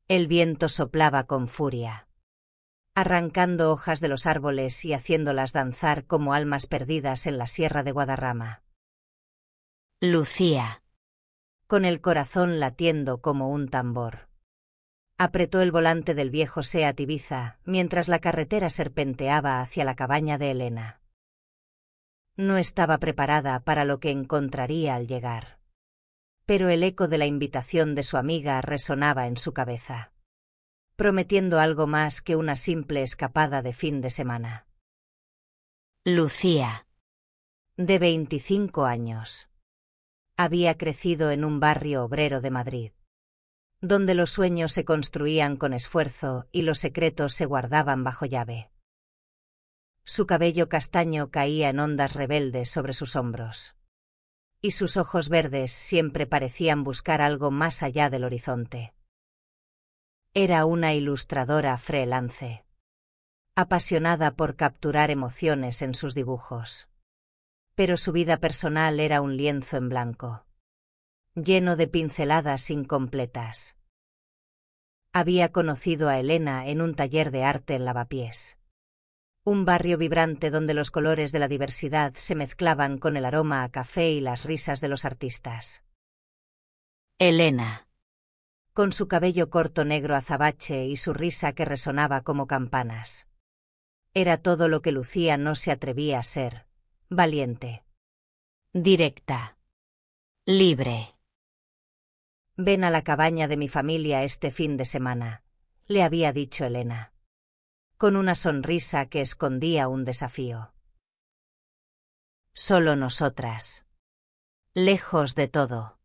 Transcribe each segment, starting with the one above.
El viento soplaba con furia, arrancando hojas de los árboles y haciéndolas danzar como almas perdidas en la sierra de Guadarrama. Lucía, con el corazón latiendo como un tambor, apretó el volante del viejo Seat Ibiza mientras la carretera serpenteaba hacia la cabaña de Elena. No estaba preparada para lo que encontraría al llegar, pero el eco de la invitación de su amiga resonaba en su cabeza, prometiendo algo más que una simple escapada de fin de semana. Lucía, de 25 años, había crecido en un barrio obrero de Madrid, donde los sueños se construían con esfuerzo y los secretos se guardaban bajo llave. Su cabello castaño caía en ondas rebeldes sobre sus hombros, y sus ojos verdes siempre parecían buscar algo más allá del horizonte. Era una ilustradora freelance, apasionada por capturar emociones en sus dibujos, pero su vida personal era un lienzo en blanco, lleno de pinceladas incompletas. Había conocido a Elena en un taller de arte en Lavapiés, un barrio vibrante donde los colores de la diversidad se mezclaban con el aroma a café y las risas de los artistas. Elena, con su cabello corto negro azabache y su risa que resonaba como campanas, era todo lo que Lucía no se atrevía a ser: valiente, directa, libre. «Ven a la cabaña de mi familia este fin de semana», le había dicho Elena, con una sonrisa que escondía un desafío. Solo nosotras, lejos de todo.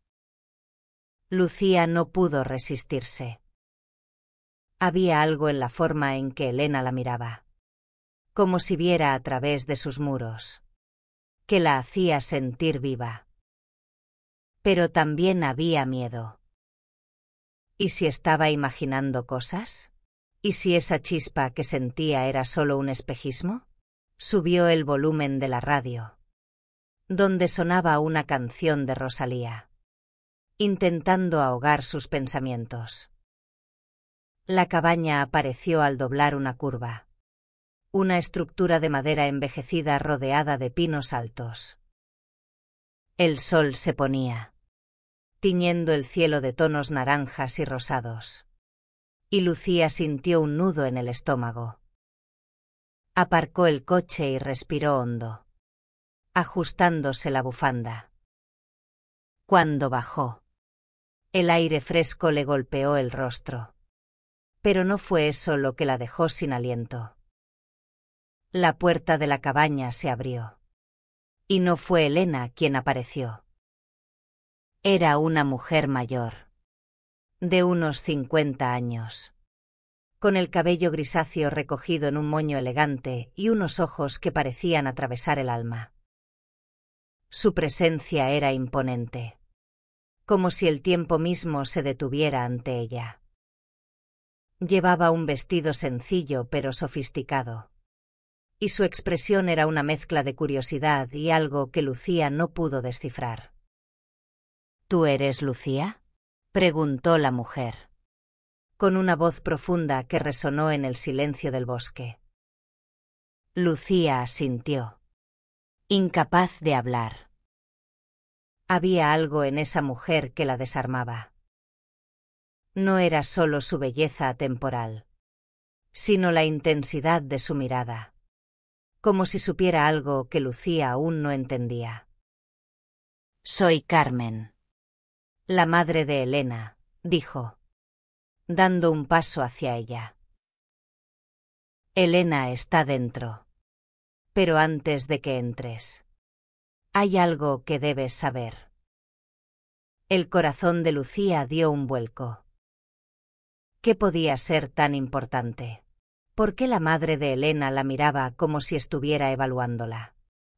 Lucía no pudo resistirse. Había algo en la forma en que Elena la miraba, como si viera a través de sus muros, que la hacía sentir viva. Pero también había miedo. ¿Y si estaba imaginando cosas? ¿Y si esa chispa que sentía era solo un espejismo? Subió el volumen de la radio, donde sonaba una canción de Rosalía, intentando ahogar sus pensamientos. La cabaña apareció al doblar una curva, una estructura de madera envejecida rodeada de pinos altos. El sol se ponía, tiñendo el cielo de tonos naranjas y rosados, y Lucía sintió un nudo en el estómago. Aparcó el coche y respiró hondo, ajustándose la bufanda. Cuando bajó, el aire fresco le golpeó el rostro, pero no fue eso lo que la dejó sin aliento. La puerta de la cabaña se abrió, y no fue Elena quien apareció. Era una mujer mayor, de unos 50 años, con el cabello grisáceo recogido en un moño elegante y unos ojos que parecían atravesar el alma. Su presencia era imponente, como si el tiempo mismo se detuviera ante ella. Llevaba un vestido sencillo pero sofisticado, y su expresión era una mezcla de curiosidad y algo que Lucía no pudo descifrar. ¿Tú eres Lucía?, preguntó la mujer, con una voz profunda que resonó en el silencio del bosque. Lucía asintió, incapaz de hablar. Había algo en esa mujer que la desarmaba. No era solo su belleza atemporal, sino la intensidad de su mirada, como si supiera algo que Lucía aún no entendía. Soy Carmen, la madre de Elena, dijo, dando un paso hacia ella. Elena está dentro. Pero antes de que entres, hay algo que debes saber. El corazón de Lucía dio un vuelco. ¿Qué podía ser tan importante? ¿Por qué la madre de Elena la miraba como si estuviera evaluándola?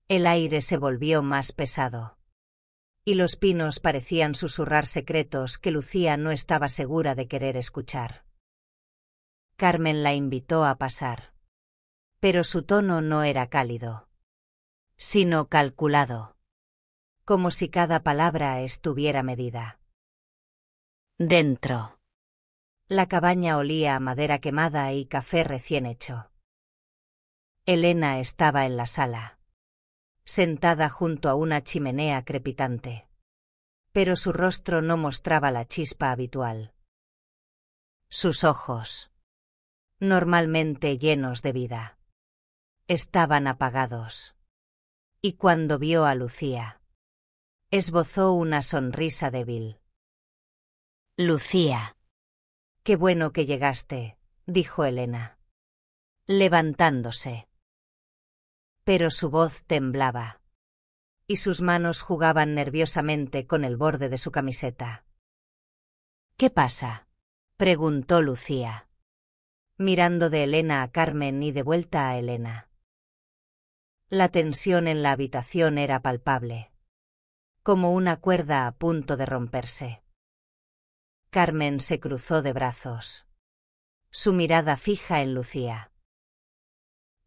El aire se volvió más pesado, y los pinos parecían susurrar secretos que Lucía no estaba segura de querer escuchar. Carmen la invitó a pasar, pero su tono no era cálido, sino calculado, como si cada palabra estuviera medida. Dentro. La cabaña olía a madera quemada y café recién hecho. Elena estaba en la sala, sentada junto a una chimenea crepitante. Pero su rostro no mostraba la chispa habitual. Sus ojos, normalmente llenos de vida, estaban apagados. Y cuando vio a Lucía, esbozó una sonrisa débil. «Lucía. Qué bueno que llegaste», dijo Elena, levantándose. Pero su voz temblaba, y sus manos jugaban nerviosamente con el borde de su camiseta. «¿Qué pasa?», preguntó Lucía, mirando de Elena a Carmen y de vuelta a Elena. La tensión en la habitación era palpable, como una cuerda a punto de romperse. Carmen se cruzó de brazos, su mirada fija en Lucía.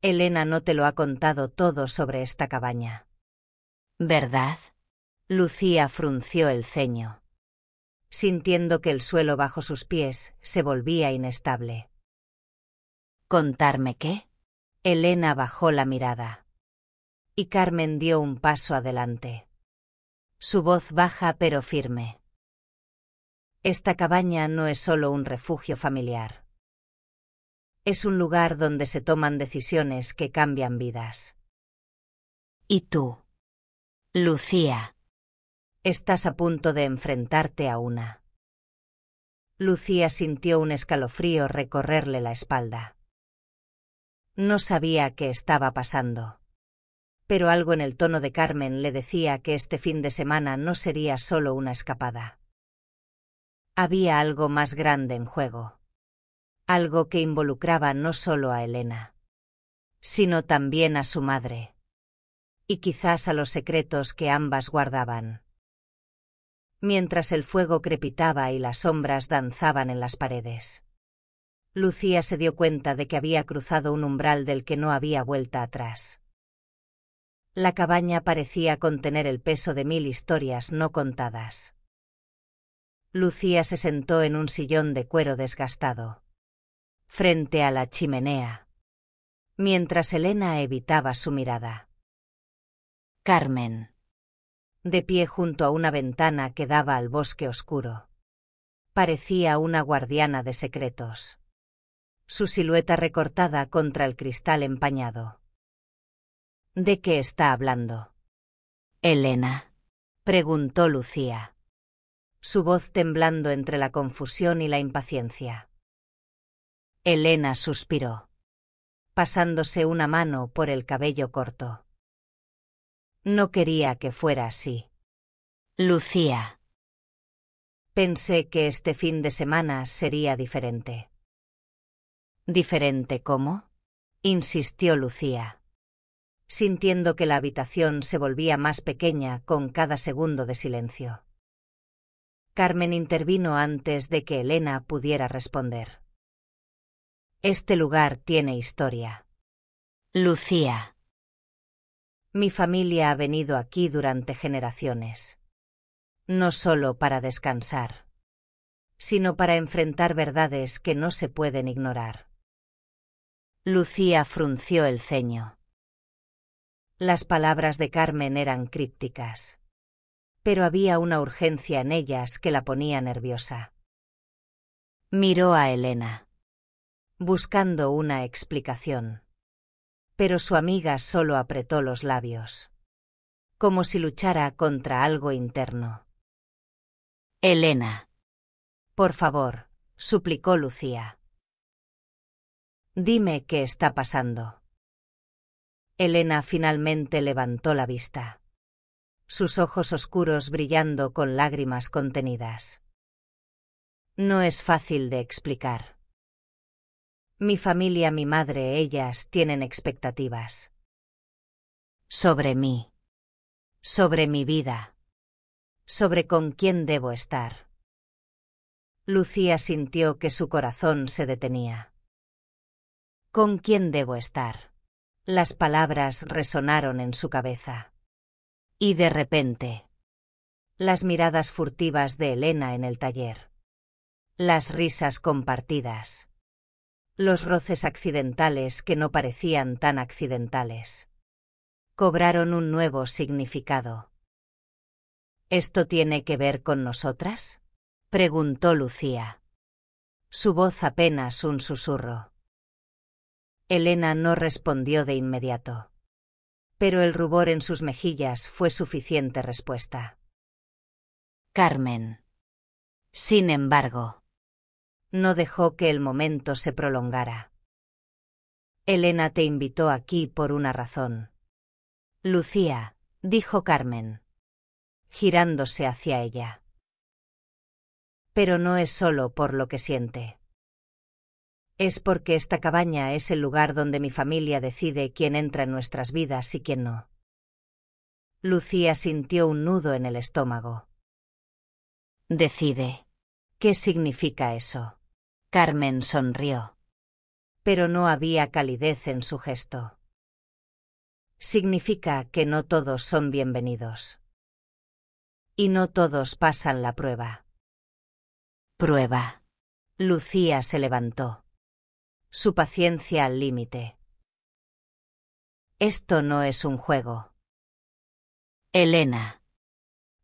«Elena no te lo ha contado todo sobre esta cabaña, ¿verdad?». Lucía frunció el ceño, sintiendo que el suelo bajo sus pies se volvía inestable. «¿Contarme qué?». Elena bajó la mirada, y Carmen dio un paso adelante, su voz baja pero firme. «Esta cabaña no es solo un refugio familiar. Es un lugar donde se toman decisiones que cambian vidas. Y tú, Lucía, estás a punto de enfrentarte a una». Lucía sintió un escalofrío recorrerle la espalda. No sabía qué estaba pasando, pero algo en el tono de Carmen le decía que este fin de semana no sería solo una escapada. Había algo más grande en juego. Algo que involucraba no solo a Elena, sino también a su madre, y quizás a los secretos que ambas guardaban. Mientras el fuego crepitaba y las sombras danzaban en las paredes, Lucía se dio cuenta de que había cruzado un umbral del que no había vuelta atrás. La cabaña parecía contener el peso de 1000 historias no contadas. Lucía se sentó en un sillón de cuero desgastado, frente a la chimenea, mientras Elena evitaba su mirada. Carmen, de pie junto a una ventana que daba al bosque oscuro, parecía una guardiana de secretos, su silueta recortada contra el cristal empañado. «¿De qué está hablando?». «Elena», preguntó Lucía, su voz temblando entre la confusión y la impaciencia. Elena suspiró, pasándose una mano por el cabello corto. «No quería que fuera así, Lucía. Pensé que este fin de semana sería diferente». «¿Diferente cómo?», insistió Lucía, sintiendo que la habitación se volvía más pequeña con cada segundo de silencio. Carmen intervino antes de que Elena pudiera responder. «Este lugar tiene historia, Lucía. Mi familia ha venido aquí durante generaciones, no solo para descansar, sino para enfrentar verdades que no se pueden ignorar». Lucía frunció el ceño. Las palabras de Carmen eran crípticas, pero había una urgencia en ellas que la ponía nerviosa. Miró a Elena, buscando una explicación, pero su amiga solo apretó los labios, como si luchara contra algo interno. «Elena, por favor», suplicó Lucía. «Dime qué está pasando». Elena finalmente levantó la vista, sus ojos oscuros brillando con lágrimas contenidas. «No es fácil de explicar. Mi familia, mi madre, ellas tienen expectativas. Sobre mí. Sobre mi vida. Sobre con quién debo estar». Lucía sintió que su corazón se detenía. «¿Con quién debo estar?». Las palabras resonaron en su cabeza. Y de repente, las miradas furtivas de Elena en el taller, Las risas compartidas. Los roces accidentales que no parecían tan accidentales. Cobraron un nuevo significado. ¿Esto tiene que ver con nosotras?, preguntó Lucía. Su voz apenas un susurro. Elena no respondió de inmediato. Pero el rubor en sus mejillas fue suficiente respuesta. Carmen. Sin embargo, no dejó que el momento se prolongara. Elena te invitó aquí por una razón. Lucía, dijo Carmen, girándose hacia ella. Pero no es solo por lo que siente. Es porque esta cabaña es el lugar donde mi familia decide quién entra en nuestras vidas y quién no. Lucía sintió un nudo en el estómago. Decide. ¿Qué significa eso? Carmen sonrió. Pero no había calidez en su gesto. Significa que no todos son bienvenidos. Y no todos pasan la prueba. Prueba. Lucía se levantó. Su paciencia al límite. Esto no es un juego. Elena.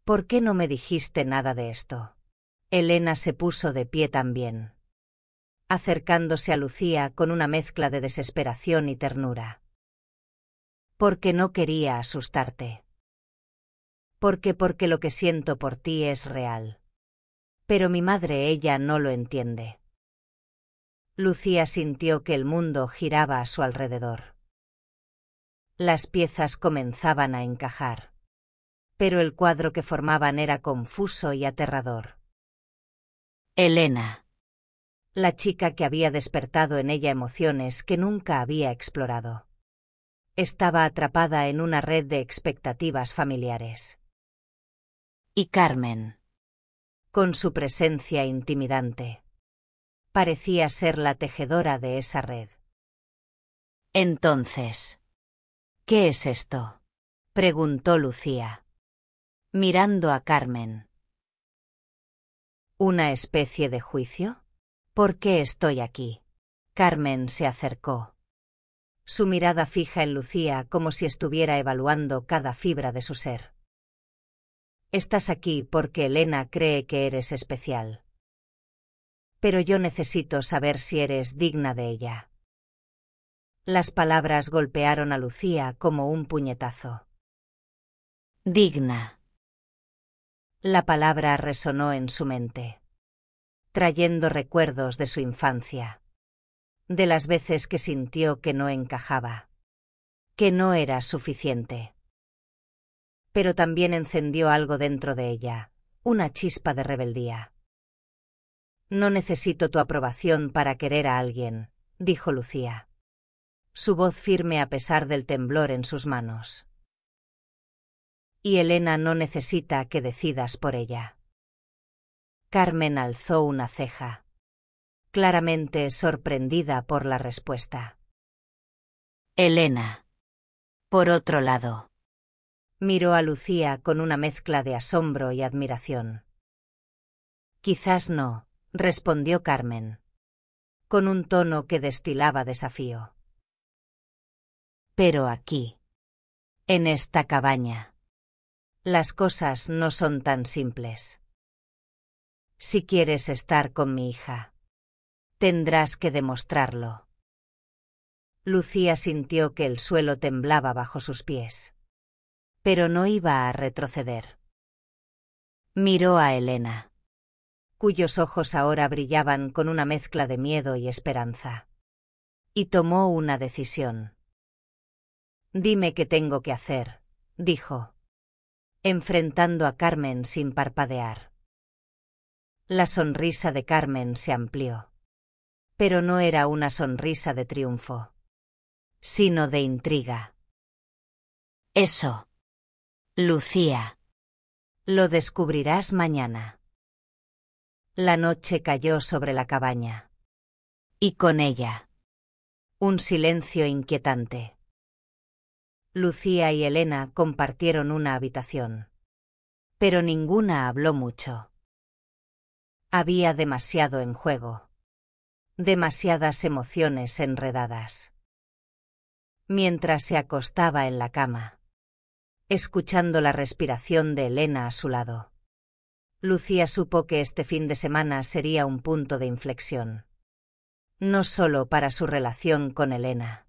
¿Por qué no me dijiste nada de esto? Elena se puso de pie también, acercándose a Lucía con una mezcla de desesperación y ternura. Porque no quería asustarte. Porque lo que siento por ti es real. Pero mi madre, ella no lo entiende. Lucía sintió que el mundo giraba a su alrededor. Las piezas comenzaban a encajar. Pero el cuadro que formaban era confuso y aterrador. Elena. La chica que había despertado en ella emociones que nunca había explorado. Estaba atrapada en una red de expectativas familiares. Y Carmen, con su presencia intimidante, parecía ser la tejedora de esa red. Entonces, ¿qué es esto?, preguntó Lucía, mirando a Carmen. ¿Una especie de juicio? ¿Por qué estoy aquí? Carmen se acercó. Su mirada fija en Lucía como si estuviera evaluando cada fibra de su ser. Estás aquí porque Elena cree que eres especial. Pero yo necesito saber si eres digna de ella. Las palabras golpearon a Lucía como un puñetazo. Digna. La palabra resonó en su mente, trayendo recuerdos de su infancia, de las veces que sintió que no encajaba, que no era suficiente. Pero también encendió algo dentro de ella, una chispa de rebeldía. No necesito tu aprobación para querer a alguien, dijo Lucía, su voz firme a pesar del temblor en sus manos. Y Elena no necesita que decidas por ella. Carmen alzó una ceja, claramente sorprendida por la respuesta. Elena, por otro lado, miró a Lucía con una mezcla de asombro y admiración. Quizás no, respondió Carmen, con un tono que destilaba desafío. Pero aquí, en esta cabaña, las cosas no son tan simples. Si quieres estar con mi hija, tendrás que demostrarlo. Lucía sintió que el suelo temblaba bajo sus pies. Pero no iba a retroceder. Miró a Elena, cuyos ojos ahora brillaban con una mezcla de miedo y esperanza. Y tomó una decisión. Dime qué tengo que hacer, dijo, enfrentando a Carmen sin parpadear. La sonrisa de Carmen se amplió. Pero no era una sonrisa de triunfo, sino de intriga. Eso, Lucía, lo descubrirás mañana. La noche cayó sobre la cabaña. Y con ella, un silencio inquietante. Lucía y Elena compartieron una habitación. Pero ninguna habló mucho. Había demasiado en juego. Demasiadas emociones enredadas. Mientras se acostaba en la cama, escuchando la respiración de Elena a su lado, Lucía supo que este fin de semana sería un punto de inflexión. No solo para su relación con Elena,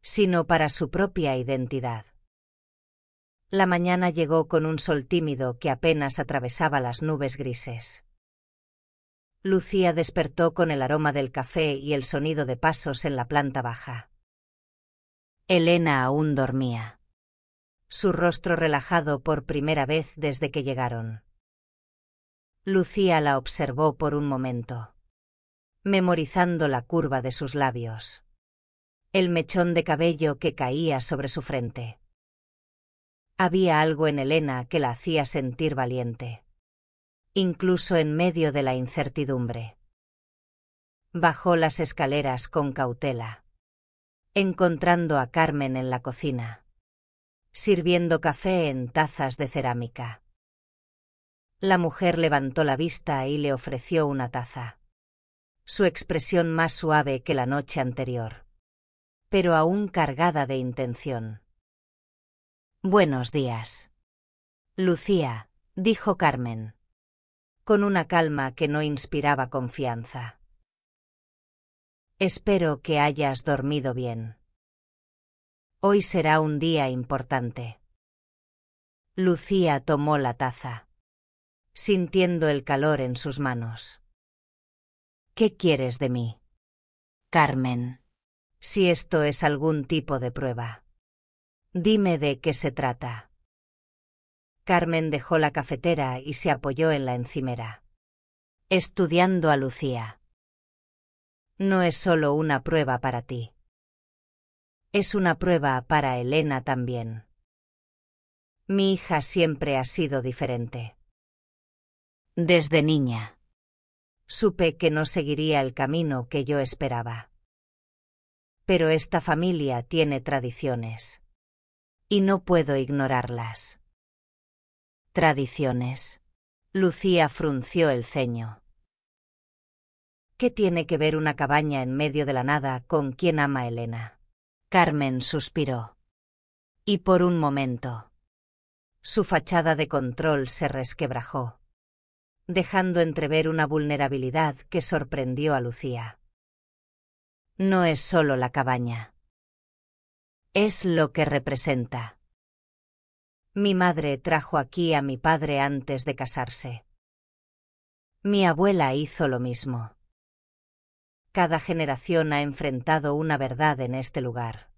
sino para su propia identidad. La mañana llegó con un sol tímido que apenas atravesaba las nubes grises. Lucía despertó con el aroma del café y el sonido de pasos en la planta baja. Elena aún dormía. Su rostro relajado por primera vez desde que llegaron. Lucía la observó por un momento, memorizando la curva de sus labios, el mechón de cabello que caía sobre su frente. Había algo en Elena que la hacía sentir valiente, incluso en medio de la incertidumbre. Bajó las escaleras con cautela, encontrando a Carmen en la cocina, sirviendo café en tazas de cerámica. La mujer levantó la vista y le ofreció una taza. Su expresión más suave que la noche anterior, pero aún cargada de intención. «Buenos días, Lucía», dijo Carmen, con una calma que no inspiraba confianza. «Espero que hayas dormido bien. Hoy será un día importante». Lucía tomó la taza, sintiendo el calor en sus manos. «¿Qué quieres de mí, Carmen? Si esto es algún tipo de prueba, dime de qué se trata». Carmen dejó la cafetera y se apoyó en la encimera, estudiando a Lucía. «No es solo una prueba para ti. Es una prueba para Elena también. Mi hija siempre ha sido diferente. Desde niña supe que no seguiría el camino que yo esperaba. Pero esta familia tiene tradiciones, y no puedo ignorarlas». «¿Tradiciones?». Lucía frunció el ceño. ¿Qué tiene que ver una cabaña en medio de la nada con quien ama a Elena? Carmen suspiró. Y por un momento, su fachada de control se resquebrajó, dejando entrever una vulnerabilidad que sorprendió a Lucía. «No es solo la cabaña. Es lo que representa. Mi madre trajo aquí a mi padre antes de casarse. Mi abuela hizo lo mismo. Cada generación ha enfrentado una verdad en este lugar.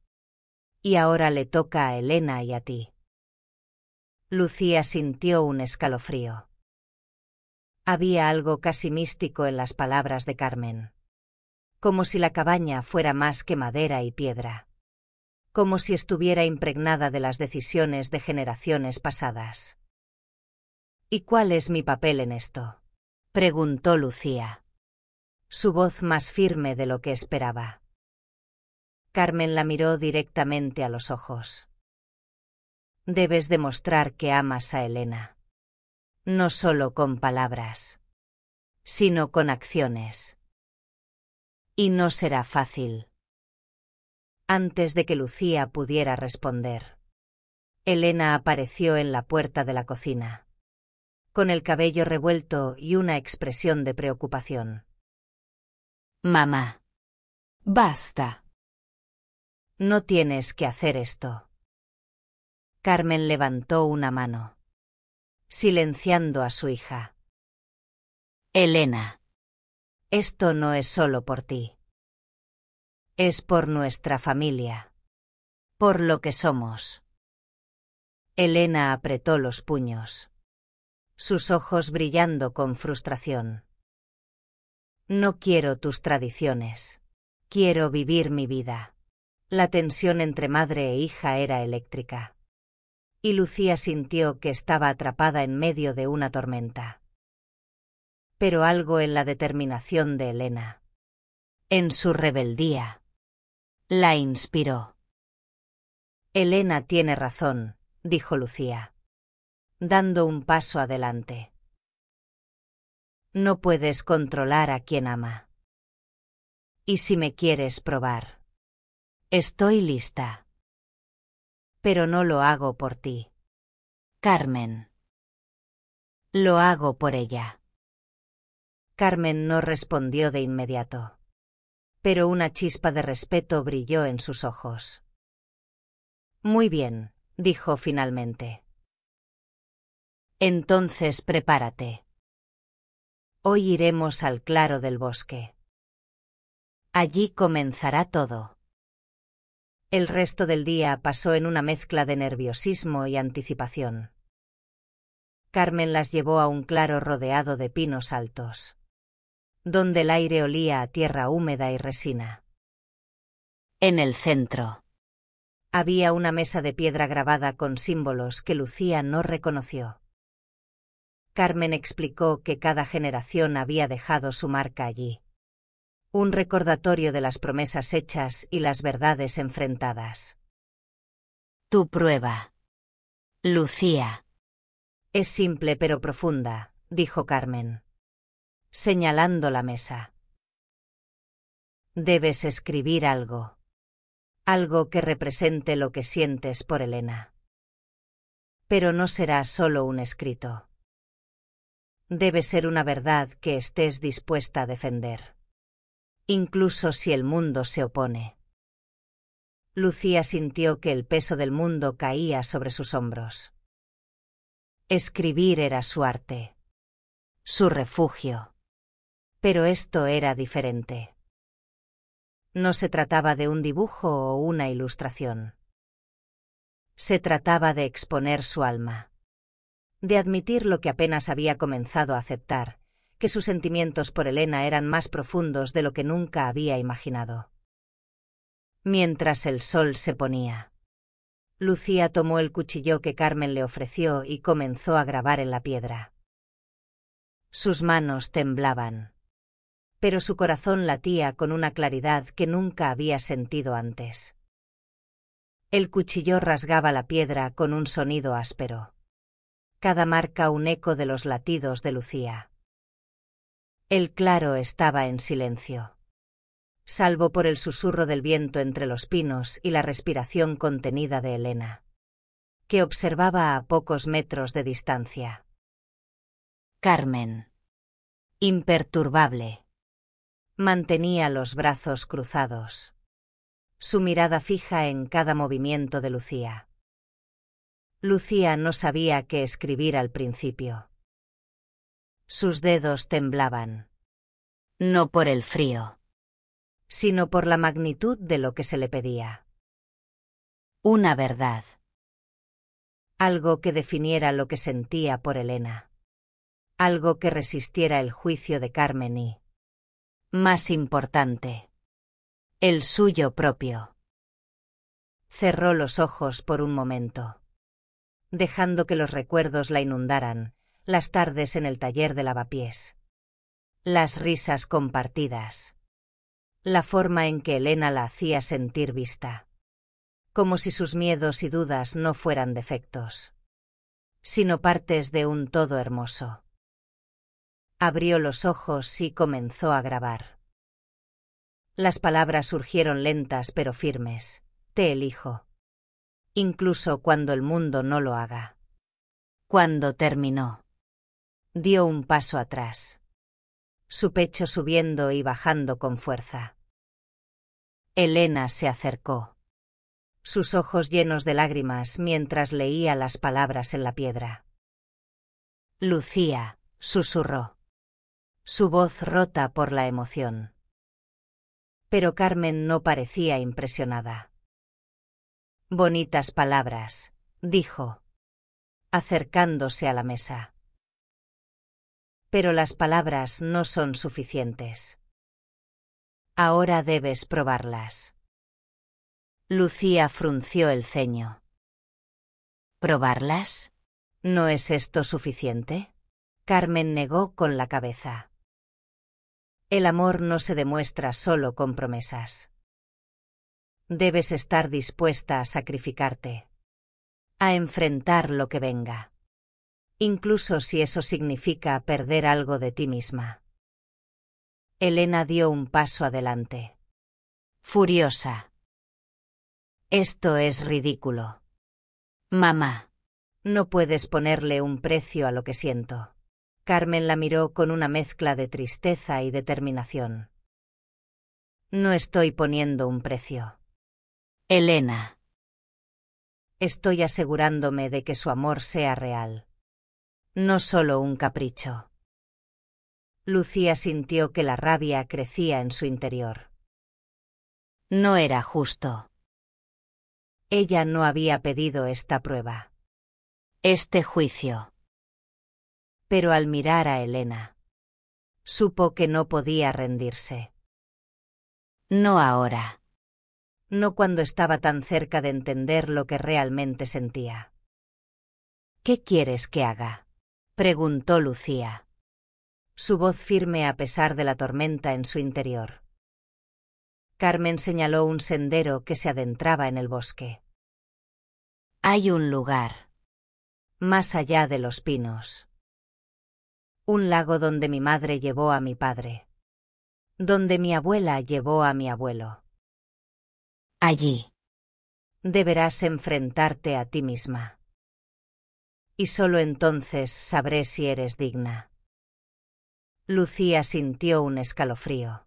Y ahora le toca a Elena y a ti». Lucía sintió un escalofrío. Había algo casi místico en las palabras de Carmen. Como si la cabaña fuera más que madera y piedra. Como si estuviera impregnada de las decisiones de generaciones pasadas. «¿Y cuál es mi papel en esto?», preguntó Lucía, su voz más firme de lo que esperaba. Carmen la miró directamente a los ojos. «Debes demostrar que amas a Elena. No solo con palabras, sino con acciones. Y no será fácil». Antes de que Lucía pudiera responder, Elena apareció en la puerta de la cocina, con el cabello revuelto y una expresión de preocupación. «Mamá, basta. No tienes que hacer esto». Carmen levantó una mano, silenciando a su hija. «Elena, esto no es solo por ti. Es por nuestra familia. Por lo que somos». Elena apretó los puños, sus ojos brillando con frustración. «No quiero tus tradiciones. Quiero vivir mi vida». La tensión entre madre e hija era eléctrica. Y Lucía sintió que estaba atrapada en medio de una tormenta. Pero algo en la determinación de Elena, en su rebeldía, la inspiró. «Elena tiene razón», dijo Lucía, dando un paso adelante. No puedes controlar a quien ama. ¿Y si me quieres probar? Estoy lista. Pero no lo hago por ti, Carmen. Lo hago por ella. Carmen no respondió de inmediato, pero una chispa de respeto brilló en sus ojos. Muy bien, dijo finalmente. Entonces prepárate. Hoy iremos al claro del bosque. Allí comenzará todo. El resto del día pasó en una mezcla de nerviosismo y anticipación. Carmen las llevó a un claro rodeado de pinos altos, donde el aire olía a tierra húmeda y resina. En el centro había una mesa de piedra grabada con símbolos que Lucía no reconoció. Carmen explicó que cada generación había dejado su marca allí. Un recordatorio de las promesas hechas y las verdades enfrentadas. Tu prueba, Lucía. Es simple pero profunda, dijo Carmen, señalando la mesa. Debes escribir algo. Algo que represente lo que sientes por Elena. Pero no será solo un escrito. Debe ser una verdad que estés dispuesta a defender, incluso si el mundo se opone. Lucía sintió que el peso del mundo caía sobre sus hombros. Escribir era su arte, su refugio. Pero esto era diferente. No se trataba de un dibujo o una ilustración. Se trataba de exponer su alma, de admitir lo que apenas había comenzado a aceptar, que sus sentimientos por Elena eran más profundos de lo que nunca había imaginado. Mientras el sol se ponía, Lucía tomó el cuchillo que Carmen le ofreció y comenzó a grabar en la piedra. Sus manos temblaban, pero su corazón latía con una claridad que nunca había sentido antes. El cuchillo rasgaba la piedra con un sonido áspero. Cada marca un eco de los latidos de Lucía. El claro estaba en silencio, salvo por el susurro del viento entre los pinos y la respiración contenida de Elena, que observaba a pocos metros de distancia. Carmen, imperturbable, mantenía los brazos cruzados, su mirada fija en cada movimiento de Lucía. Lucía no sabía qué escribir al principio. Sus dedos temblaban, no por el frío, sino por la magnitud de lo que se le pedía. Una verdad. Algo que definiera lo que sentía por Elena. Algo que resistiera el juicio de Carmen y, más importante, el suyo propio. Cerró los ojos por un momento, dejando que los recuerdos la inundaran, las tardes en el taller de lavapiés, las risas compartidas, la forma en que Elena la hacía sentir vista, como si sus miedos y dudas no fueran defectos, sino partes de un todo hermoso. Abrió los ojos y comenzó a grabar. Las palabras surgieron lentas pero firmes. Te elijo. Incluso cuando el mundo no lo haga. Cuando terminó, dio un paso atrás, su pecho subiendo y bajando con fuerza. Elena se acercó, sus ojos llenos de lágrimas mientras leía las palabras en la piedra. Lucía, susurró, su voz rota por la emoción. Pero Carmen no parecía impresionada. Bonitas palabras, dijo, acercándose a la mesa. Pero las palabras no son suficientes. Ahora debes probarlas. Lucía frunció el ceño. ¿Probarlas? ¿No es esto suficiente? Carmen negó con la cabeza. El amor no se demuestra solo con promesas. Debes estar dispuesta a sacrificarte, a enfrentar lo que venga, incluso si eso significa perder algo de ti misma. Elena dio un paso adelante. Furiosa. Esto es ridículo. Mamá. No puedes ponerle un precio a lo que siento. Carmen la miró con una mezcla de tristeza y determinación. No estoy poniendo un precio. Elena. Estoy asegurándome de que su amor sea real. No solo un capricho. Lucía sintió que la rabia crecía en su interior. No era justo. Ella no había pedido esta prueba. Este juicio. Pero al mirar a Elena, supo que no podía rendirse. No ahora. No cuando estaba tan cerca de entender lo que realmente sentía. ¿Qué quieres que haga?, preguntó Lucía. Su voz firme a pesar de la tormenta en su interior. Carmen señaló un sendero que se adentraba en el bosque. Hay un lugar. Más allá de los pinos. Un lago donde mi madre llevó a mi padre. Donde mi abuela llevó a mi abuelo. Allí. Deberás enfrentarte a ti misma. Y solo entonces sabré si eres digna. Lucía sintió un escalofrío.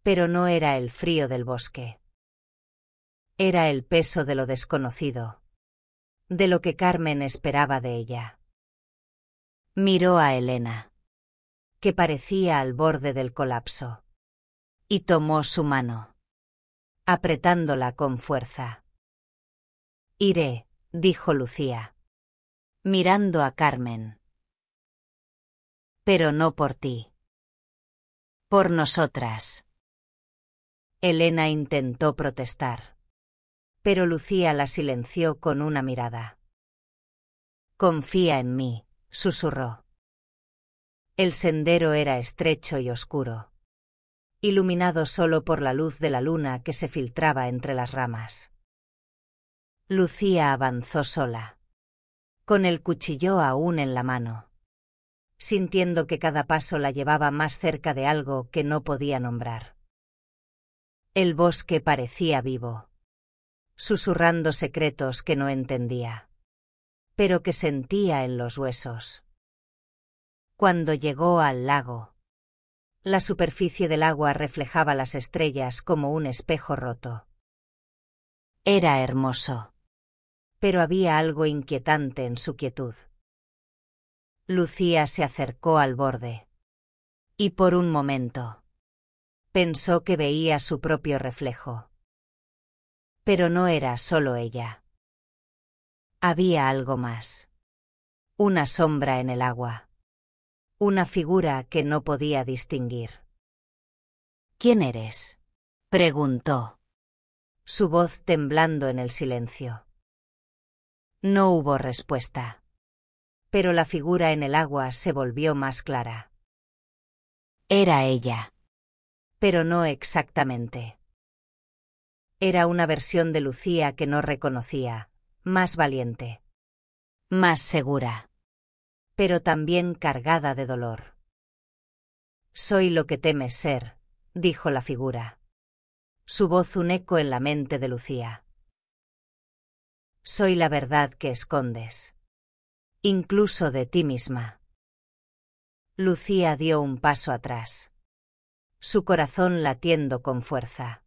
Pero no era el frío del bosque. Era el peso de lo desconocido. De lo que Carmen esperaba de ella. Miró a Elena, que parecía al borde del colapso. Y tomó su mano, apretándola con fuerza. Iré, dijo Lucía, mirando a Carmen. Pero no por ti. Por nosotras. Elena intentó protestar. Pero Lucía la silenció con una mirada. Confía en mí, susurró. El sendero era estrecho y oscuro, iluminado solo por la luz de la luna que se filtraba entre las ramas. Lucía avanzó sola, con el cuchillo aún en la mano, sintiendo que cada paso la llevaba más cerca de algo que no podía nombrar. El bosque parecía vivo, susurrando secretos que no entendía, pero que sentía en los huesos. Cuando llegó al lago, la superficie del agua reflejaba las estrellas como un espejo roto. Era hermoso, pero había algo inquietante en su quietud. Lucía se acercó al borde, y por un momento pensó que veía su propio reflejo. Pero no era solo ella. Había algo más. Una sombra en el agua. Una figura que no podía distinguir. ¿Quién eres?, preguntó, su voz temblando en el silencio. No hubo respuesta. Pero la figura en el agua se volvió más clara. Era ella. Pero no exactamente. Era una versión de Lucía que no reconocía, más valiente. Más segura. Pero también cargada de dolor. Soy lo que temes ser, dijo la figura. Su voz un eco en la mente de Lucía. Soy la verdad que escondes. Incluso de ti misma. Lucía dio un paso atrás. Su corazón latiendo con fuerza.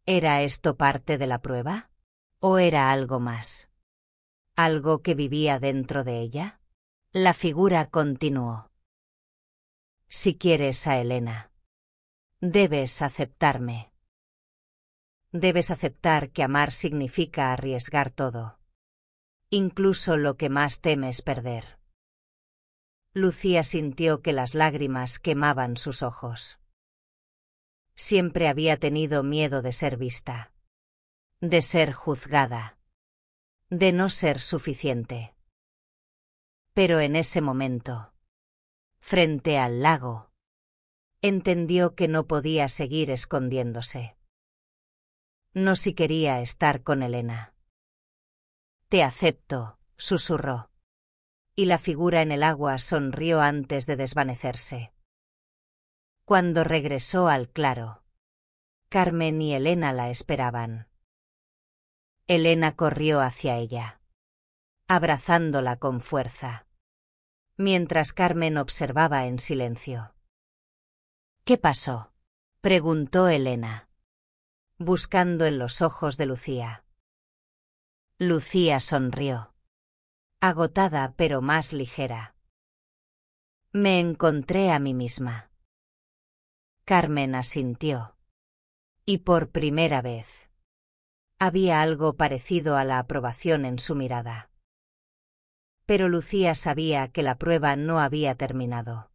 ¿Era esto parte de la prueba? ¿O era algo más? ¿Algo que vivía dentro de ella? La figura continuó. Si quieres a Elena, debes aceptarme. Debes aceptar que amar significa arriesgar todo. Incluso lo que más temes perder. Lucía sintió que las lágrimas quemaban sus ojos. Siempre había tenido miedo de ser vista. De ser juzgada. De no ser suficiente. Pero en ese momento, frente al lago, entendió que no podía seguir escondiéndose. No si quería estar con Elena. Te acepto, susurró. y la figura en el agua sonrió antes de desvanecerse. Cuando regresó al claro, Carmen y Elena la esperaban. Elena corrió hacia ella, abrazándola con fuerza, mientras Carmen observaba en silencio. ¿Qué pasó?, preguntó Elena, buscando en los ojos de Lucía. Lucía sonrió, agotada pero más ligera. Me encontré a mí misma. Carmen asintió. Y por primera vez había algo parecido a la aprobación en su mirada. Pero Lucía sabía que la prueba no había terminado.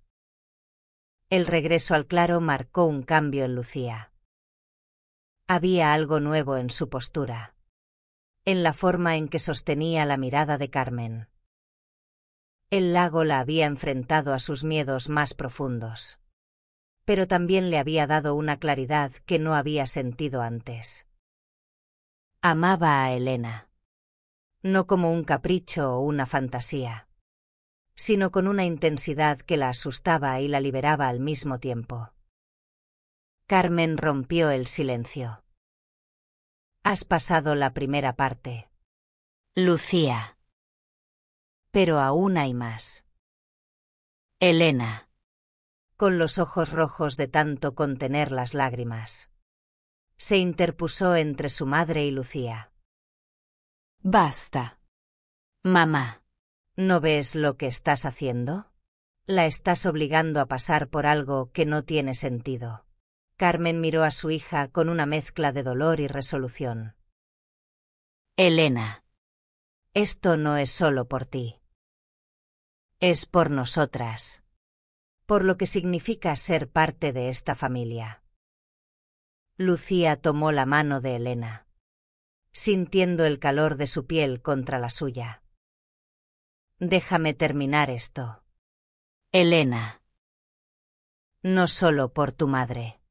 El regreso al claro marcó un cambio en Lucía. Había algo nuevo en su postura, en la forma en que sostenía la mirada de Carmen. El lago la había enfrentado a sus miedos más profundos, pero también le había dado una claridad que no había sentido antes. Amaba a Elena, no como un capricho o una fantasía, sino con una intensidad que la asustaba y la liberaba al mismo tiempo. Carmen rompió el silencio. Has pasado la primera parte, Lucía. Pero aún hay más. Elena, con los ojos rojos de tanto contener las lágrimas, se interpuso entre su madre y Lucía. Basta. Mamá, ¿no ves lo que estás haciendo? La estás obligando a pasar por algo que no tiene sentido. Carmen miró a su hija con una mezcla de dolor y resolución. Elena, esto no es solo por ti. Es por nosotras. Por lo que significa ser parte de esta familia. Lucía tomó la mano de Elena, sintiendo el calor de su piel contra la suya. Déjame terminar esto. Elena. No solo por tu madre,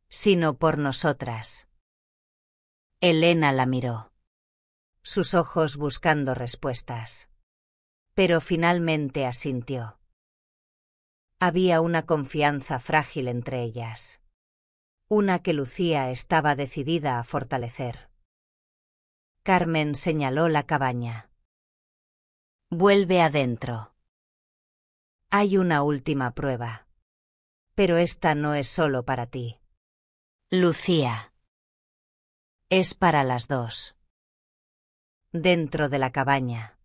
sino por nosotras. Elena la miró, sus ojos buscando respuestas, pero finalmente asintió. Había una confianza frágil entre ellas, una que Lucía estaba decidida a fortalecer. Carmen señaló la cabaña. Vuelve adentro. Hay una última prueba. Pero esta no es solo para ti, Lucía. Es para las dos. Dentro de la cabaña,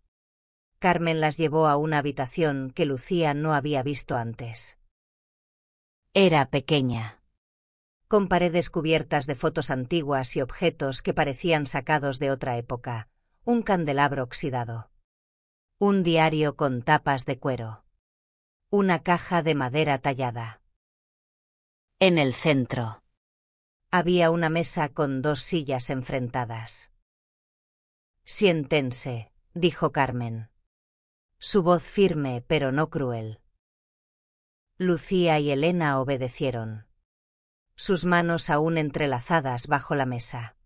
Carmen las llevó a una habitación que Lucía no había visto antes. Era pequeña, con paredes cubiertas de fotos antiguas y objetos que parecían sacados de otra época, un candelabro oxidado, un diario con tapas de cuero, una caja de madera tallada. En el centro había una mesa con dos sillas enfrentadas. Siéntense, dijo Carmen, su voz firme pero no cruel. Lucía y Elena obedecieron, sus manos aún entrelazadas bajo la mesa.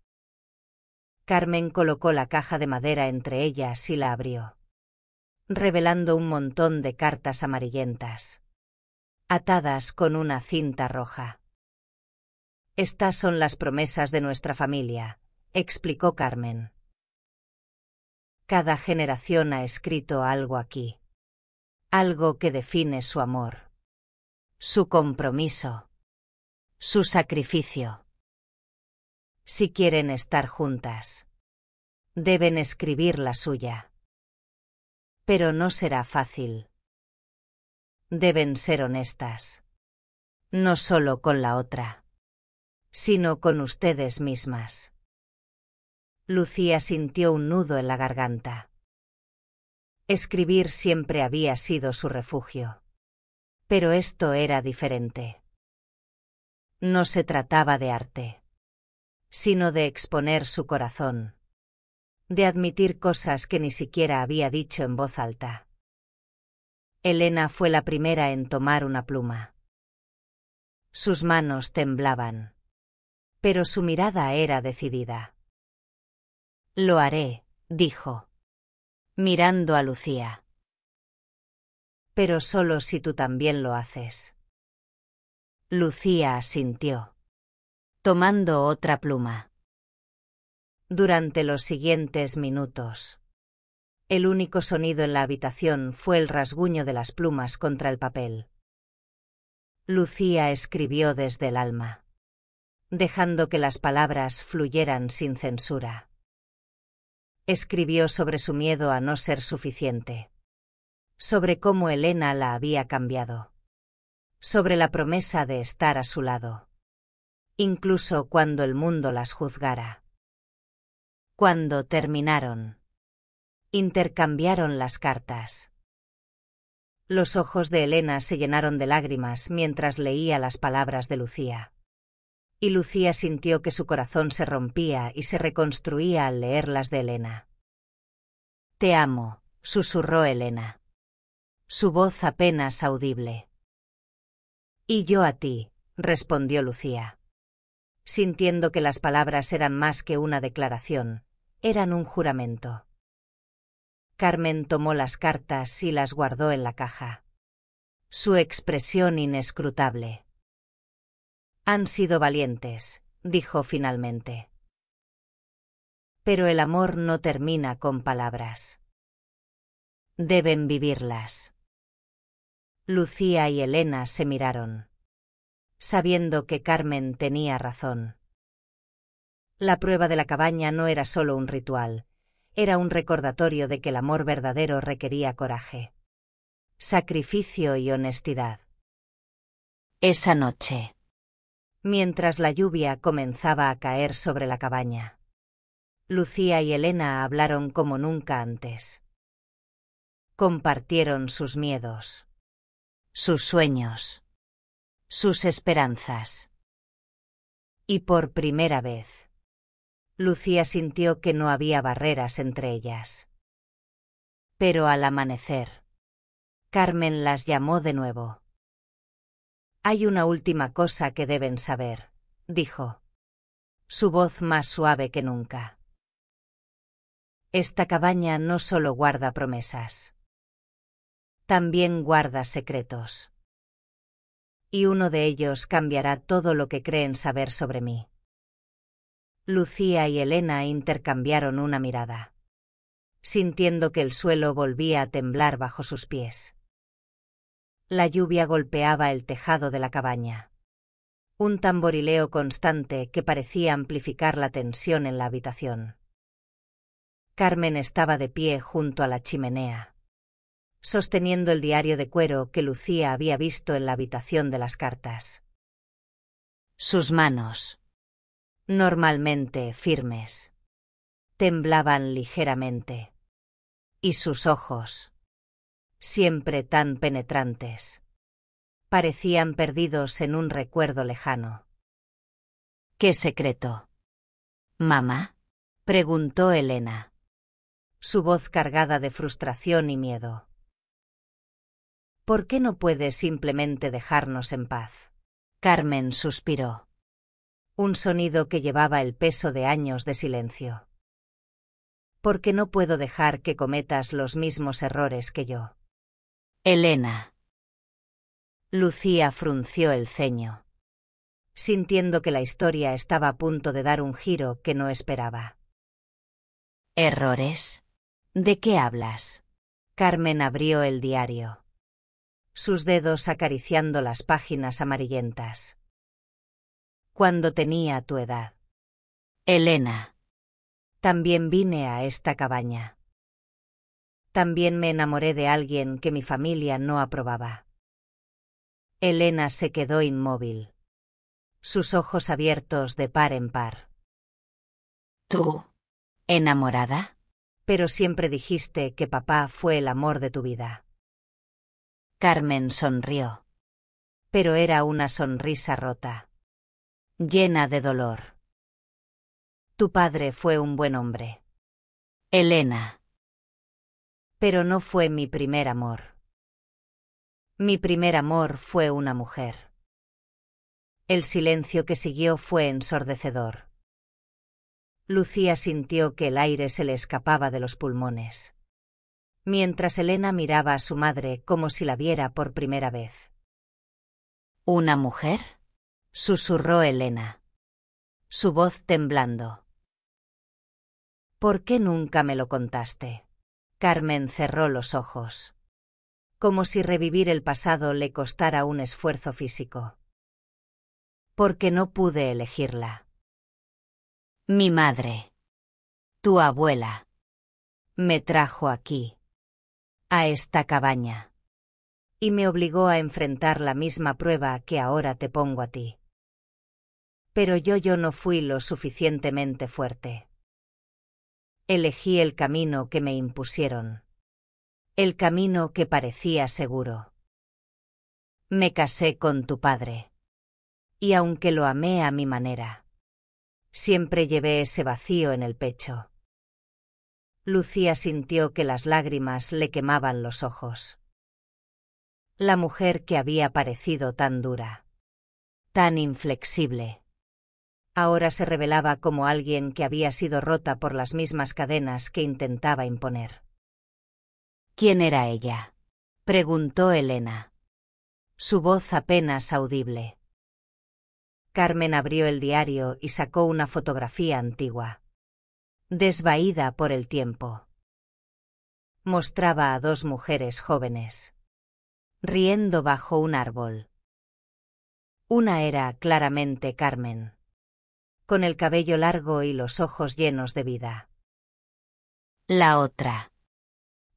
Carmen colocó la caja de madera entre ellas y la abrió, revelando un montón de cartas amarillentas, atadas con una cinta roja. Estas son las promesas de nuestra familia, explicó Carmen. Cada generación ha escrito algo aquí, algo que define su amor, su compromiso, su sacrificio. Si quieren estar juntas, deben escribir la suya. Pero no será fácil. Deben ser honestas, no solo con la otra, sino con ustedes mismas. Lucía sintió un nudo en la garganta. Escribir siempre había sido su refugio. Pero esto era diferente. No se trataba de arte, sino de exponer su corazón, de admitir cosas que ni siquiera había dicho en voz alta. Elena fue la primera en tomar una pluma. Sus manos temblaban, pero su mirada era decidida. Lo haré, dijo, mirando a Lucía. Pero solo si tú también lo haces. Lucía asintió, tomando otra pluma. Durante los siguientes minutos, el único sonido en la habitación fue el rasguño de las plumas contra el papel. Lucía escribió desde el alma, dejando que las palabras fluyeran sin censura. Escribió sobre su miedo a no ser suficiente, sobre cómo Elena la había cambiado, sobre la promesa de estar a su lado, incluso cuando el mundo las juzgara. Cuando terminaron, intercambiaron las cartas. Los ojos de Elena se llenaron de lágrimas mientras leía las palabras de Lucía. Y Lucía sintió que su corazón se rompía y se reconstruía al leer las de Elena. «Te amo», susurró Elena. Su voz apenas audible. «Y yo a ti», respondió Lucía, sintiendo que las palabras eran más que una declaración, eran un juramento. Carmen tomó las cartas y las guardó en la caja. Su expresión inescrutable. «Han sido valientes», dijo finalmente. «Pero el amor no termina con palabras. Deben vivirlas». Lucía y Elena se miraron, sabiendo que Carmen tenía razón. La prueba de la cabaña no era solo un ritual, era un recordatorio de que el amor verdadero requería coraje, sacrificio y honestidad. Esa noche, mientras la lluvia comenzaba a caer sobre la cabaña, Lucía y Elena hablaron como nunca antes. Compartieron sus miedos, sus sueños, sus esperanzas. Y por primera vez, Lucía sintió que no había barreras entre ellas. Pero al amanecer, Carmen las llamó de nuevo. «Hay una última cosa que deben saber», dijo, su voz más suave que nunca. «Esta cabaña no solo guarda promesas, también guarda secretos. Y uno de ellos cambiará todo lo que creen saber sobre mí». Lucía y Elena intercambiaron una mirada, sintiendo que el suelo volvía a temblar bajo sus pies. La lluvia golpeaba el tejado de la cabaña, un tamborileo constante que parecía amplificar la tensión en la habitación. Carmen estaba de pie junto a la chimenea, sosteniendo el diario de cuero que Lucía había visto en la habitación de las cartas. Sus manos, normalmente firmes, temblaban ligeramente, y sus ojos, siempre tan penetrantes, parecían perdidos en un recuerdo lejano. «¿Qué secreto, mamá?», preguntó Elena, su voz cargada de frustración y miedo. «¿Por qué no puedes simplemente dejarnos en paz?», Carmen suspiró, un sonido que llevaba el peso de años de silencio. «¿Por qué no puedo dejar que cometas los mismos errores que yo?». «Elena». Lucía frunció el ceño, sintiendo que la historia estaba a punto de dar un giro que no esperaba. «¿Errores? ¿De qué hablas?». Carmen abrió el diario, sus dedos acariciando las páginas amarillentas. «Cuando tenía tu edad, Elena, también vine a esta cabaña. También me enamoré de alguien que mi familia no aprobaba». Elena se quedó inmóvil, sus ojos abiertos de par en par. «¿Tú, enamorada? Pero siempre dijiste que papá fue el amor de tu vida». Carmen sonrió, pero era una sonrisa rota, llena de dolor. «Tu padre fue un buen hombre, Elena. Pero no fue mi primer amor. Mi primer amor fue una mujer». El silencio que siguió fue ensordecedor. Lucía sintió que el aire se le escapaba de los pulmones. mientras Elena miraba a su madre como si la viera por primera vez. ¿Una mujer?, susurró Elena, su voz temblando. ¿Por qué nunca me lo contaste? Carmen cerró los ojos, como si revivir el pasado le costara un esfuerzo físico. Porque no pude elegirla. Mi madre, tu abuela, me trajo aquí, a esta cabaña, y me obligó a enfrentar la misma prueba que ahora te pongo a ti. Pero yo no fui lo suficientemente fuerte. Elegí el camino que me impusieron. El camino que parecía seguro. Me casé con tu padre. Y aunque lo amé a mi manera, siempre llevé ese vacío en el pecho. Lucía sintió que las lágrimas le quemaban los ojos. La mujer que había parecido tan dura, tan inflexible, ahora se revelaba como alguien que había sido rota por las mismas cadenas que intentaba imponer. ¿Quién era ella?, preguntó Elena, su voz apenas audible. Carmen abrió el diario y sacó una fotografía antigua, desvaída por el tiempo. Mostraba a dos mujeres jóvenes, riendo bajo un árbol. Una era claramente Carmen, con el cabello largo y los ojos llenos de vida. La otra,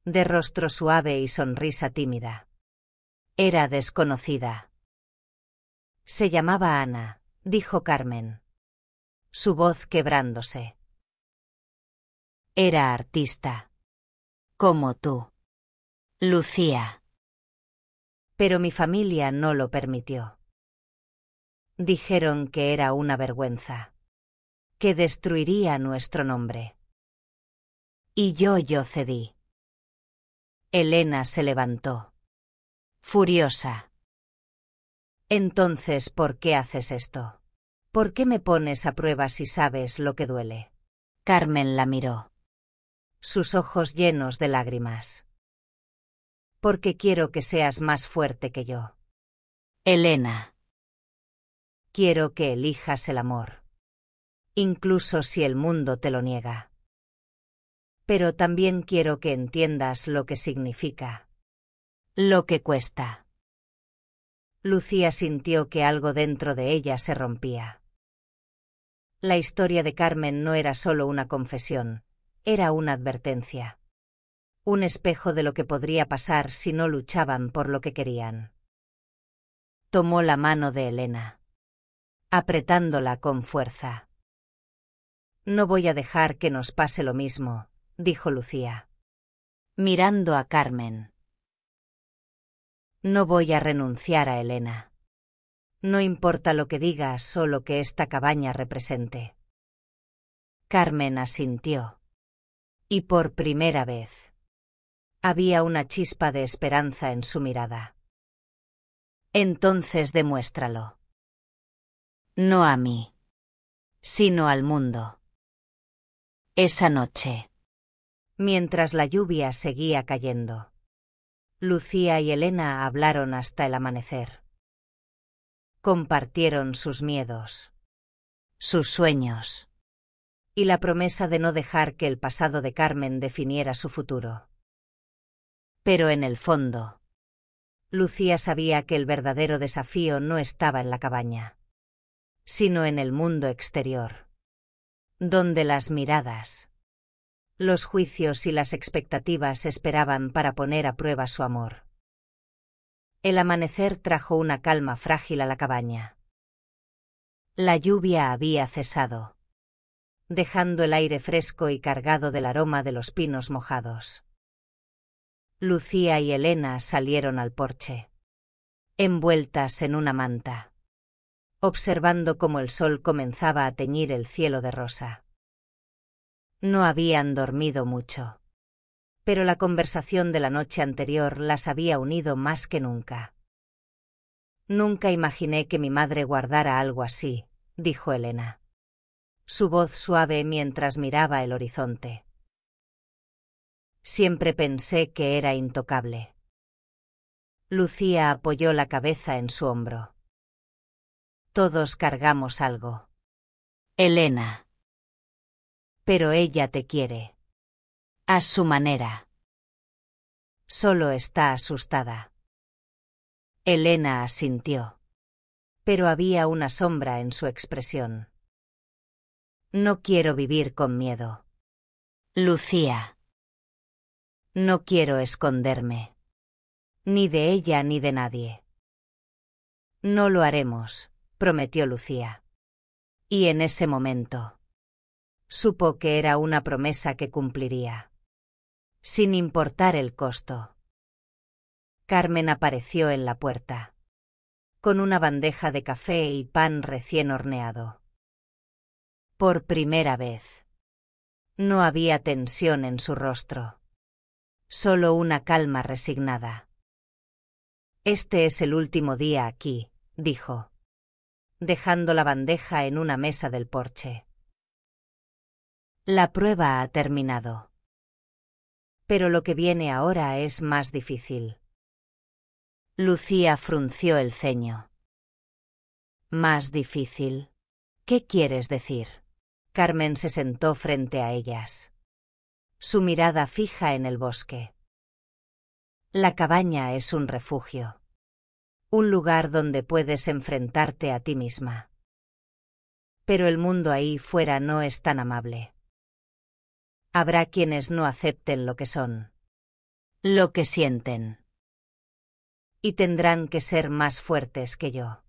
de rostro suave y sonrisa tímida, era desconocida. Se llamaba Ana, dijo Carmen, su voz quebrándose. Era artista, como tú, Lucía. Pero mi familia no lo permitió. Dijeron que era una vergüenza, que destruiría nuestro nombre. Y yo cedí. Elena se levantó, furiosa. Entonces, ¿por qué haces esto? ¿Por qué me pones a prueba si sabes lo que duele? Carmen la miró, sus ojos llenos de lágrimas. Porque quiero que seas más fuerte que yo. Elena. Quiero que elijas el amor, incluso si el mundo te lo niega. Pero también quiero que entiendas lo que significa, lo que cuesta. Lucía sintió que algo dentro de ella se rompía. La historia de Carmen no era solo una confesión, era una advertencia. Un espejo de lo que podría pasar si no luchaban por lo que querían. Tomó la mano de Elena, apretándola con fuerza. No voy a dejar que nos pase lo mismo, dijo Lucía, mirando a Carmen. No voy a renunciar a Elena. No importa lo que digas o lo que esta cabaña represente. Carmen asintió. Y por primera vez, había una chispa de esperanza en su mirada. Entonces demuéstralo. No a mí, sino al mundo. Esa noche, mientras la lluvia seguía cayendo, Lucía y Elena hablaron hasta el amanecer. Compartieron sus miedos, sus sueños, y la promesa de no dejar que el pasado de Carmen definiera su futuro. Pero en el fondo, Lucía sabía que el verdadero desafío no estaba en la cabaña, sino en el mundo exterior, donde las miradas, los juicios y las expectativas esperaban para poner a prueba su amor. El amanecer trajo una calma frágil a la cabaña. La lluvia había cesado, dejando el aire fresco y cargado del aroma de los pinos mojados. Lucía y Elena salieron al porche, envueltas en una manta, observando cómo el sol comenzaba a teñir el cielo de rosa. No habían dormido mucho, pero la conversación de la noche anterior las había unido más que nunca. Nunca imaginé que mi madre guardara algo así, dijo Elena, su voz suave mientras miraba el horizonte. Siempre pensé que era intocable. Lucía apoyó la cabeza en su hombro. Todos cargamos algo. Elena. Pero ella te quiere. A su manera. Solo está asustada. Elena asintió. Pero había una sombra en su expresión. No quiero vivir con miedo. Lucía. No quiero esconderme. Ni de ella ni de nadie. No lo haremos, prometió Lucía. Y en ese momento supo que era una promesa que cumpliría. Sin importar el costo. Carmen apareció en la puerta, con una bandeja de café y pan recién horneado. Por primera vez. No había tensión en su rostro. Solo una calma resignada. Este es el último día aquí, dijo, dejando la bandeja en una mesa del porche. La prueba ha terminado. Pero lo que viene ahora es más difícil. Lucía frunció el ceño. ¿Más difícil? ¿Qué quieres decir? Carmen se sentó frente a ellas, su mirada fija en el bosque. La cabaña es un refugio. Un lugar donde puedes enfrentarte a ti misma. Pero el mundo ahí fuera no es tan amable. Habrá quienes no acepten lo que son. Lo que sienten. Y tendrán que ser más fuertes que yo.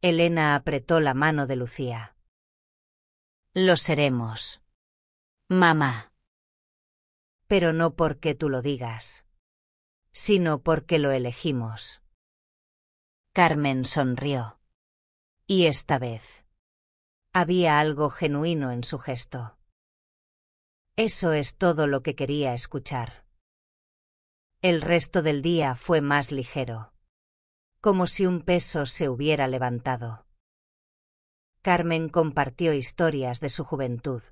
Elena apretó la mano de Lucía. Lo seremos. Mamá. Pero no porque tú lo digas, sino porque lo elegimos. Carmen sonrió. Y esta vez había algo genuino en su gesto. Eso es todo lo que quería escuchar. El resto del día fue más ligero, como si un peso se hubiera levantado. Carmen compartió historias de su juventud,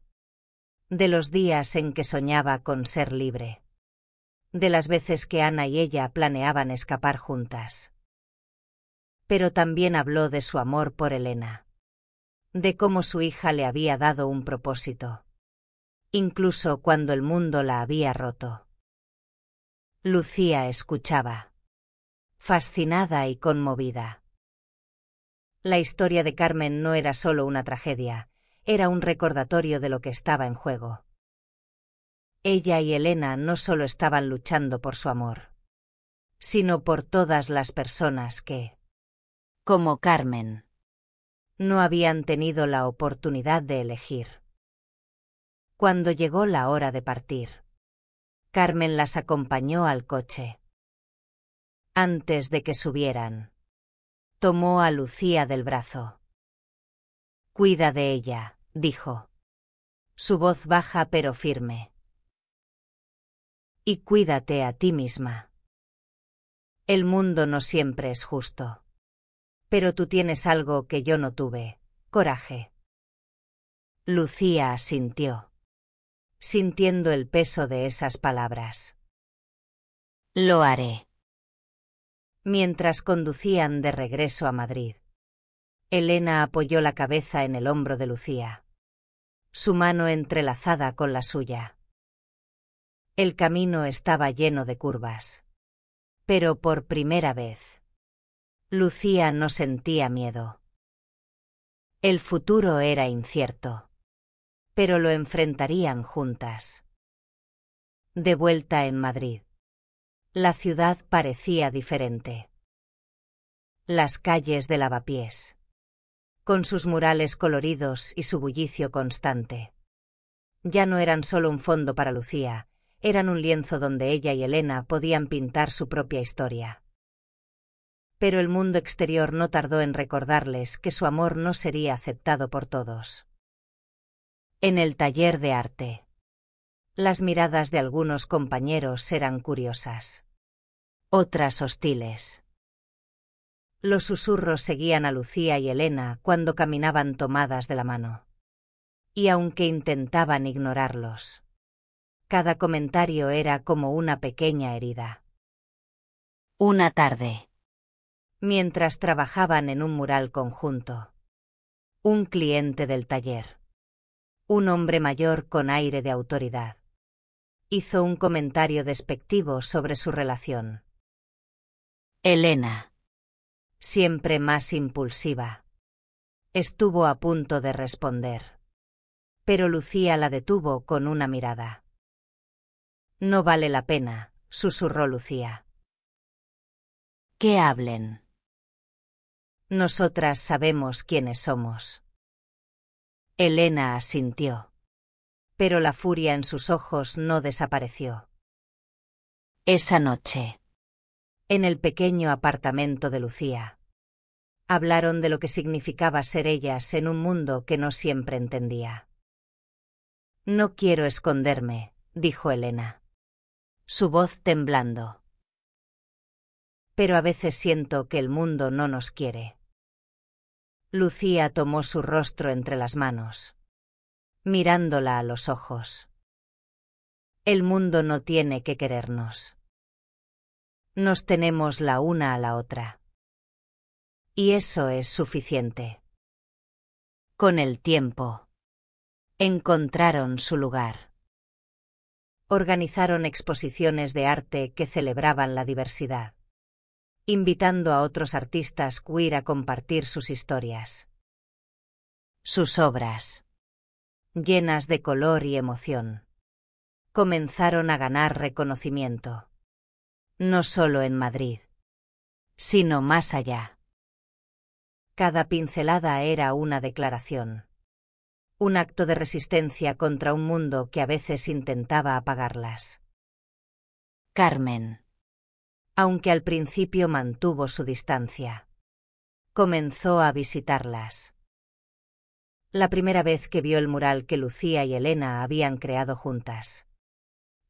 de los días en que soñaba con ser libre, de las veces que Ana y ella planeaban escapar juntas. Pero también habló de su amor por Elena, de cómo su hija le había dado un propósito, incluso cuando el mundo la había roto. Lucía escuchaba, fascinada y conmovida. La historia de Carmen no era solo una tragedia, era un recordatorio de lo que estaba en juego. Ella y Elena no solo estaban luchando por su amor, sino por todas las personas que, como Carmen, no habían tenido la oportunidad de elegir. Cuando llegó la hora de partir, Carmen las acompañó al coche. Antes de que subieran, tomó a Lucía del brazo. Cuida de ella, dijo. Su voz baja pero firme. Y cuídate a ti misma. El mundo no siempre es justo. Pero tú tienes algo que yo no tuve, coraje. Lucía asintió, sintiendo el peso de esas palabras. Lo haré. Mientras conducían de regreso a Madrid, Elena apoyó la cabeza en el hombro de Lucía, su mano entrelazada con la suya. El camino estaba lleno de curvas. Pero por primera vez, Lucía no sentía miedo. El futuro era incierto, pero lo enfrentarían juntas. De vuelta en Madrid, la ciudad parecía diferente. Las calles de Lavapiés, con sus murales coloridos y su bullicio constante, ya no eran solo un fondo para Lucía, eran un lienzo donde ella y Elena podían pintar su propia historia. Pero el mundo exterior no tardó en recordarles que su amor no sería aceptado por todos. En el taller de arte, las miradas de algunos compañeros eran curiosas, otras hostiles. Los susurros seguían a Lucía y Elena cuando caminaban tomadas de la mano. Y aunque intentaban ignorarlos, Cada comentario era como una pequeña herida. Una tarde. Mientras trabajaban en un mural conjunto. Un cliente del taller. Un hombre mayor con aire de autoridad. Hizo un comentario despectivo sobre su relación. Elena. Siempre más impulsiva. Estuvo a punto de responder. Pero Lucía la detuvo con una mirada. No vale la pena, susurró Lucía. Que hablen. Nosotras sabemos quiénes somos. Elena asintió. Pero la furia en sus ojos no desapareció. Esa noche. En el pequeño apartamento de Lucía. Hablaron de lo que significaba ser ellas en un mundo que no siempre entendía. No quiero esconderme, dijo Elena. Su voz temblando. Pero a veces siento que el mundo no nos quiere. Lucía tomó su rostro entre las manos, mirándola a los ojos. El mundo no tiene que querernos. Nos tenemos la una a la otra. Y eso es suficiente. Con el tiempo, encontraron su lugar. Organizaron exposiciones de arte que celebraban la diversidad, invitando a otros artistas queer a compartir sus historias. Sus obras, llenas de color y emoción, comenzaron a ganar reconocimiento. No solo en Madrid, sino más allá. Cada pincelada era una declaración. Un acto de resistencia contra un mundo que a veces intentaba apagarlas. Carmen. Aunque al principio mantuvo su distancia, comenzó a visitarlas. La primera vez que vio el mural que Lucía y Elena habían creado juntas.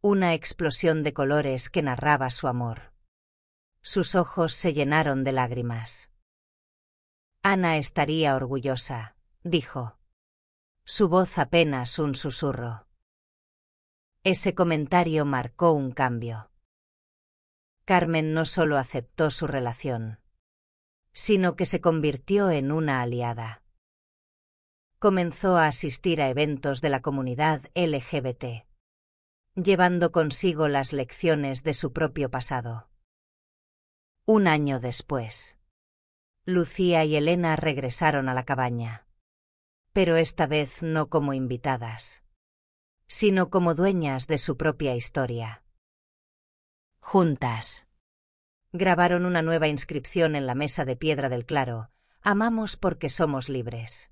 Una explosión de colores que narraba su amor. Sus ojos se llenaron de lágrimas. Ana estaría orgullosa, dijo. Su voz apenas un susurro. Ese comentario marcó un cambio. Carmen no solo aceptó su relación, sino que se convirtió en una aliada. Comenzó a asistir a eventos de la comunidad LGBT, llevando consigo las lecciones de su propio pasado. Un año después, Lucía y Elena regresaron a la cabaña. Pero esta vez no como invitadas, sino como dueñas de su propia historia. Juntas. Grabaron una nueva inscripción en la mesa de piedra del claro: amamos porque somos libres.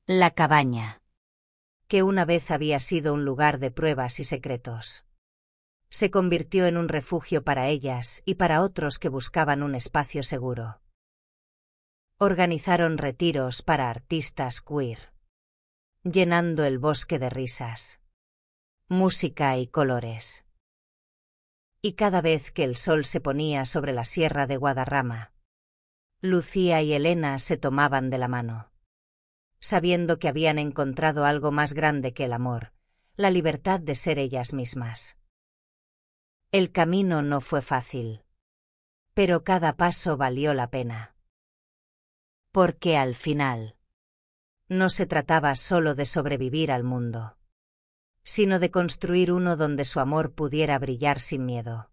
La cabaña. Que una vez había sido un lugar de pruebas y secretos. Se convirtió en un refugio para ellas y para otros que buscaban un espacio seguro. Organizaron retiros para artistas queer, llenando el bosque de risas, música y colores. Y cada vez que el sol se ponía sobre la sierra de Guadarrama, Lucía y Elena se tomaban de la mano, sabiendo que habían encontrado algo más grande que el amor, la libertad de ser ellas mismas. El camino no fue fácil, pero cada paso valió la pena. Porque al final, no se trataba solo de sobrevivir al mundo, sino de construir uno donde su amor pudiera brillar sin miedo.